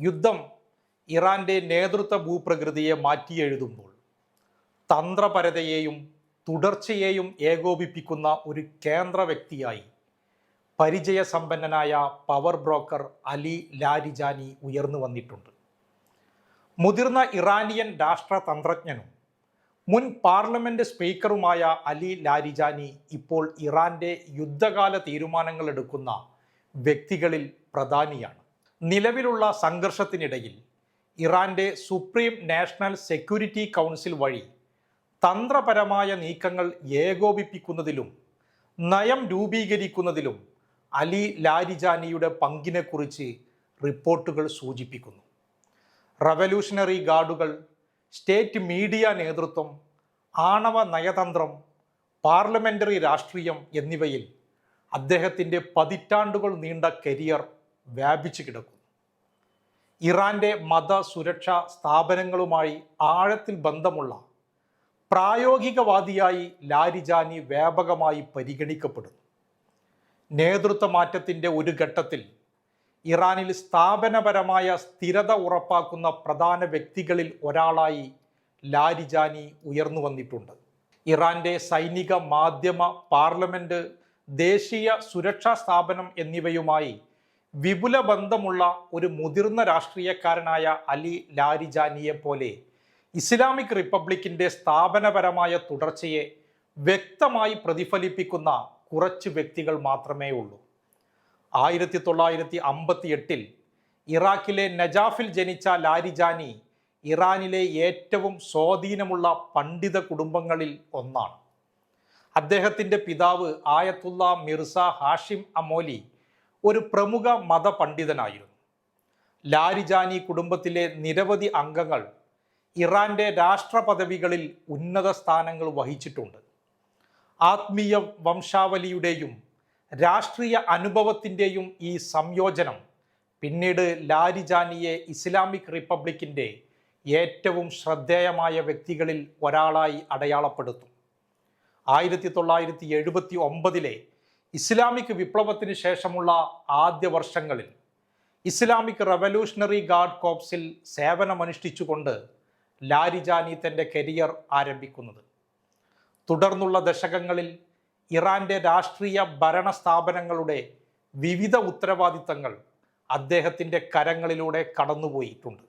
യുദ്ധം ഇറാന്റെ നേതൃത്വ ഭൂപ്രകൃതിയെ മാറ്റിയെഴുതുമ്പോൾ തന്ത്രപരതയെയും തുടർച്ചയെയും ഏകോപിപ്പിക്കുന്ന ഒരു കേന്ദ്ര വ്യക്തിയായി പരിചയസമ്പന്നനായ പവർ ബ്രോക്കർ അലി ലാരിജാനി ഉയർന്നു വന്നിട്ടുണ്ട്. മുതിർന്ന ഇറാനിയൻ രാഷ്ട്രതന്ത്രജ്ഞനും മുൻ പാർലമെന്റ് സ്പീക്കറുമായ അലി ലാരിജാനി ഇപ്പോൾ ഇറാന്റെ യുദ്ധകാല തീരുമാനങ്ങൾ എടുക്കുന്ന വ്യക്തികളിൽ പ്രധാനിയാണ്. നിലവിലുള്ള സംഘർഷത്തിനിടയിൽ ഇറാന്റെ സുപ്രീം നാഷണൽ സെക്യൂരിറ്റി കൗൺസിൽ വഴി തന്ത്രപരമായ നീക്കങ്ങൾ ഏകോപിപ്പിക്കുന്നതിലും നയം രൂപീകരിക്കുന്നതിലും അലി ലാരിജാനിയുടെ പങ്കിനെക്കുറിച്ച് റിപ്പോർട്ടുകൾ സൂചിപ്പിക്കുന്നു. റവല്യൂഷണറി ഗാർഡുകൾ, സ്റ്റേറ്റ് മീഡിയ നേതൃത്വം, ആണവ നയതന്ത്രം, പാർലമെന്ററി രാഷ്ട്രീയം എന്നിവയിൽ അദ്ദേഹത്തിൻ്റെ പതിറ്റാണ്ടുകൾ നീണ്ട കരിയർ വ്യാപിച്ചു കിടക്കുന്നു. ഇറാന്റെ മത സുരക്ഷാ സ്ഥാപനങ്ങളുമായി ആഴത്തിൽ ബന്ധമുള്ള പ്രായോഗികവാദിയായി ലാരിജാനി വ്യാപകമായി പരിഗണിക്കപ്പെടുന്നു. നേതൃത്വ മാറ്റത്തിൻ്റെ ഒരു ഘട്ടത്തിൽ ഇറാനിൽ സ്ഥാപനപരമായ സ്ഥിരത ഉറപ്പാക്കുന്ന പ്രധാന വ്യക്തികളിൽ ഒരാളായി ലാരിജാനി ഉയർന്നു വന്നിട്ടുണ്ട്. ഇറാന്റെ സൈനിക, മാധ്യമ, പാർലമെന്റ്, ദേശീയ സുരക്ഷാ സ്ഥാപനം എന്നിവയുമായി വിപുല ബന്ധമുള്ള ഒരു മുതിർന്ന രാഷ്ട്രീയക്കാരനായ അലി ലാരിജാനിയെ പോലെ ഇസ്ലാമിക് റിപ്പബ്ലിക്കിൻ്റെ സ്ഥാപനപരമായ തുടർച്ചയെ വ്യക്തമായി പ്രതിഫലിപ്പിക്കുന്ന കുറച്ച് വ്യക്തികൾ മാത്രമേ ഉള്ളൂ. 1958 ഇറാഖിലെ നജാഫിൽ ജനിച്ച ലാരിജാനി ഇറാനിലെ ഏറ്റവും സ്വാധീനമുള്ള പണ്ഡിത കുടുംബങ്ങളിൽ ഒന്നാണ്. അദ്ദേഹത്തിൻ്റെ പിതാവ് ആയത്തുള്ള മിർസ ഹാഷിം അമോലി ഒരു പ്രമുഖ മതപണ്ഡിതനായിരുന്നു. ലാരിജാനി കുടുംബത്തിലെ നിരവധി അംഗങ്ങൾ ഇറാന്റെ രാഷ്ട്രപദവികളിൽ ഉന്നത സ്ഥാനങ്ങൾ വഹിച്ചിട്ടുണ്ട്. ആത്മീയ വംശാവലിയുടെയും രാഷ്ട്രീയ അനുഭവത്തിൻ്റെയും ഈ സംയോജനം പിന്നീട് ലാരിജാനിയെ ഇസ്ലാമിക് റിപ്പബ്ലിക്കിൻ്റെ ഏറ്റവും ശ്രദ്ധേയമായ വ്യക്തികളിൽ ഒരാളായി അടയാളപ്പെടുത്തും. 1979 ഇസ്ലാമിക് വിപ്ലവത്തിന് ശേഷമുള്ള ആദ്യ വർഷങ്ങളിൽ ഇസ്ലാമിക് റവല്യൂഷണറി ഗാർഡ് കോർപ്സിൽ സേവനമനുഷ്ഠിച്ചുകൊണ്ട് ലാരിജാനി തൻ്റെ കരിയർ ആരംഭിക്കുന്നത്. തുടർന്നുള്ള ദശകങ്ങളിൽ ഇറാന്റെ രാഷ്ട്രീയ ഭരണ സ്ഥാപനങ്ങളുടെ വിവിധ ഉത്തരവാദിത്തങ്ങൾ അദ്ദേഹത്തിൻ്റെ കരങ്ങളിലൂടെ കടന്നുപോയിട്ടുണ്ട്.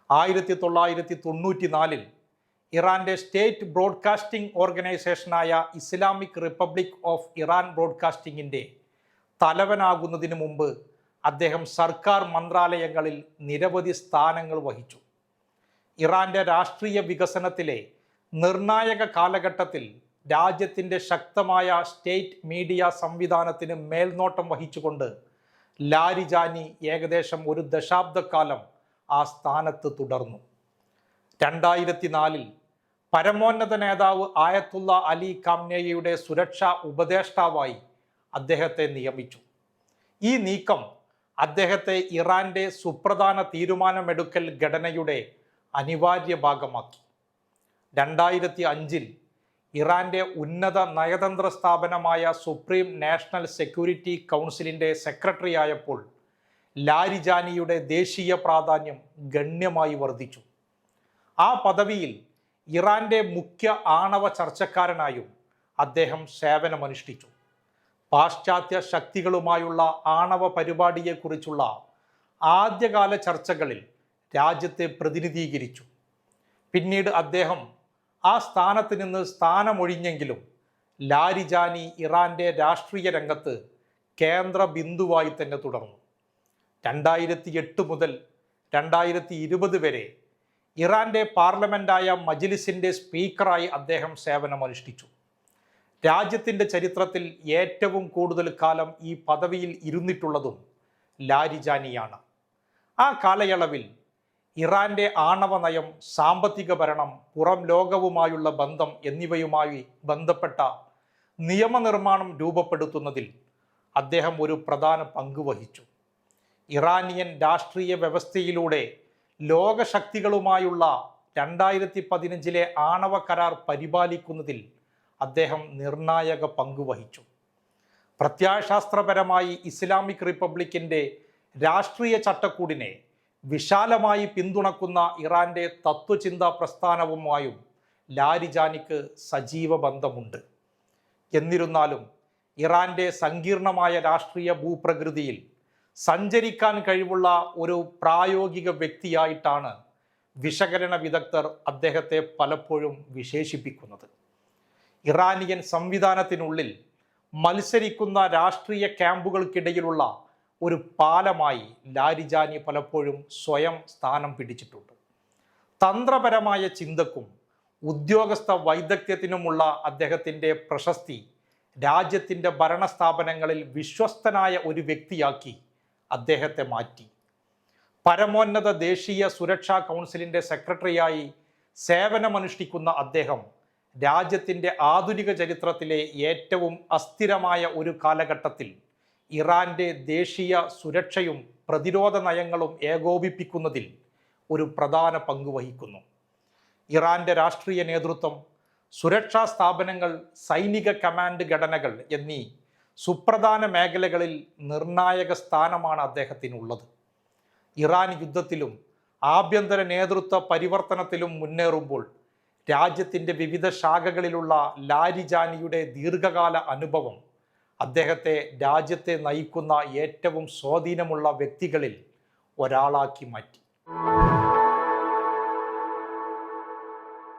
1994 ഇറാന്റെ സ്റ്റേറ്റ് ബ്രോഡ്കാസ്റ്റിംഗ് ഓർഗനൈസേഷനായ ഇസ്ലാമിക് റിപ്പബ്ലിക് ഓഫ് ഇറാൻ ബ്രോഡ്കാസ്റ്റിംഗിൻ്റെ തലവനാകുന്നതിന് മുമ്പ് അദ്ദേഹം സർക്കാർ മന്ത്രാലയങ്ങളിൽ നിരവധി സ്ഥാനങ്ങൾ വഹിച്ചു. ഇറാന്റെ രാഷ്ട്രീയ വികസനത്തിലെ നിർണായക കാലഘട്ടത്തിൽ രാജ്യത്തിൻ്റെ ശക്തമായ സ്റ്റേറ്റ് മീഡിയ സംവിധാനത്തിന് മേൽനോട്ടം വഹിച്ചുകൊണ്ട് ലാരിജാനി ഏകദേശം ഒരു ദശാബ്ദക്കാലം ആ സ്ഥാനത്ത് തുടർന്നു. 2004 പരമോന്നത നേതാവ് ആയത്തുള്ള അലി ഖാംനേയിയുടെ സുരക്ഷാ ഉപദേഷ്ടാവായി അദ്ദേഹത്തെ നിയമിച്ചു. ഈ നീക്കം അദ്ദേഹത്തെ ഇറാന്റെ സുപ്രധാന തീരുമാനമെടുക്കൽ ഘടനയുടെ അനിവാര്യ ഭാഗമാക്കി. 2005 ഇറാന്റെ ഉന്നത നയതന്ത്ര സ്ഥാപനമായ സുപ്രീം നാഷണൽ സെക്യൂരിറ്റി കൗൺസിലിൻ്റെ സെക്രട്ടറി ആയപ്പോൾ ലാരിജാനിയുടെ ദേശീയ പ്രാധാന്യം ഗണ്യമായി വർദ്ധിച്ചു. ആ പദവിയിൽ ഇറാന്റെ മുഖ്യ ആണവ ചർച്ചക്കാരനായും അദ്ദേഹം സേവനമനുഷ്ഠിച്ചു. പാശ്ചാത്യ ശക്തികളുമായുള്ള ആണവ പരിപാടിയെക്കുറിച്ചുള്ള ആദ്യകാല ചർച്ചകളിൽ രാജ്യത്തെ പ്രതിനിധീകരിച്ചു. പിന്നീട് അദ്ദേഹം ആ സ്ഥാനത്ത് നിന്ന് സ്ഥാനമൊഴിഞ്ഞെങ്കിലും ലാരിജാനി ഇറാന്റെ രാഷ്ട്രീയ രംഗത്ത് കേന്ദ്ര ബിന്ദുവായി തന്നെ തുടർന്നു. 2008 മുതൽ 2020 വരെ ഇറാന്റെ പാർലമെന്റായ മജ്ലിസിൻ്റെ സ്പീക്കറായി അദ്ദേഹം സേവനമനുഷ്ഠിച്ചു. രാജ്യത്തിൻ്റെ ചരിത്രത്തിൽ ഏറ്റവും കൂടുതൽ കാലം ഈ പദവിയിൽ ഇരുന്നിട്ടുള്ളതും ലാരിജാനിയാണ്. ആ കാലയളവിൽ ഇറാന്റെ ആണവ നയം, സാമ്പത്തിക ഭരണം, പുറം ലോകവുമായുള്ള ബന്ധം എന്നിവയുമായി ബന്ധപ്പെട്ട നിയമനിർമ്മാണം രൂപപ്പെടുത്തുന്നതിൽ അദ്ദേഹം ഒരു പ്രധാന പങ്ക് വഹിച്ചു. ഇറാനിയൻ രാഷ്ട്രീയ വ്യവസ്ഥയിലൂടെ ലോകശക്തികളുമായുള്ള 2015 ആണവ കരാർ പരിപാലിക്കുന്നതിൽ അദ്ദേഹം നിർണായക പങ്ക് വഹിച്ചു. പ്രത്യയശാസ്ത്രപരമായി ഇസ്ലാമിക് റിപ്പബ്ലിക്കിൻ്റെ രാഷ്ട്രീയ ചട്ടക്കൂടിനെ വിശാലമായി പിന്തുണക്കുന്ന ഇറാന്റെ തത്വചിന്താ പ്രസ്ഥാനവുമായും ലാരിജാനിക്ക് സജീവ ബന്ധമുണ്ട്. എന്നിരുന്നാലും ഇറാന്റെ സങ്കീർണമായ രാഷ്ട്രീയ ഭൂപ്രകൃതിയിൽ സഞ്ചരിക്കാൻ കഴിവുള്ള ഒരു പ്രായോഗിക വ്യക്തിയായിട്ടാണ് വിശകലന വിദഗ്ധർ അദ്ദേഹത്തെ പലപ്പോഴും വിശേഷിപ്പിക്കുന്നത്. ഇറാനിയൻ സംവിധാനത്തിനുള്ളിൽ മത്സരിക്കുന്ന രാഷ്ട്രീയ ക്യാമ്പുകൾക്കിടയിലുള്ള ഒരു പാലമായി ലാരിജാനി പലപ്പോഴും സ്വയം സ്ഥാനം പിടിച്ചിട്ടുണ്ട്. തന്ത്രപരമായ ചിന്തക്കും ഉദ്യോഗസ്ഥ വൈദഗ്ധ്യത്തിനുമുള്ള അദ്ദേഹത്തിൻ്റെ പ്രശസ്തി രാജ്യത്തിൻ്റെ ഭരണസ്ഥാപനങ്ങളിൽ വിശ്വസ്തനായ ഒരു വ്യക്തിയാക്കി അദ്ദേഹത്തെ മാറ്റി. പരമോന്നത ദേശീയ സുരക്ഷാ കൗൺസിലിൻ്റെ സെക്രട്ടറിയായി സേവനമനുഷ്ഠിക്കുന്ന അദ്ദേഹം രാജ്യത്തിൻ്റെ ആധുനിക ചരിത്രത്തിലെ ഏറ്റവും അസ്ഥിരമായ ഒരു കാലഘട്ടത്തിൽ ഇറാന്റെ ദേശീയ സുരക്ഷയും പ്രതിരോധ നയങ്ങളും ഏകോപിപ്പിക്കുന്നതിൽ ഒരു പ്രധാന പങ്ക് വഹിക്കുന്നു. ഇറാന്റെ രാഷ്ട്രീയ നേതൃത്വം, സുരക്ഷാ സ്ഥാപനങ്ങൾ, സൈനിക കമാൻഡ് ഘടനകൾ എന്നീ സുപ്രധാന മേഖലകളിൽ നിർണായക സ്ഥാനമാണ് അദ്ദേഹത്തിനുള്ളത്. ഇറാൻ യുദ്ധത്തിലും ആഭ്യന്തര നേതൃത്വ പരിവർത്തനത്തിലും മുന്നേറുമ്പോൾ രാജ്യത്തിൻ്റെ വിവിധ ശാഖകളിലുള്ള ലാരിജാനിയുടെ ദീർഘകാല അനുഭവം അദ്ദേഹത്തെ രാജ്യത്തെ നയിക്കുന്ന ഏറ്റവും സ്വാധീനമുള്ള വ്യക്തികളിൽ ഒരാളാക്കി മാറ്റി.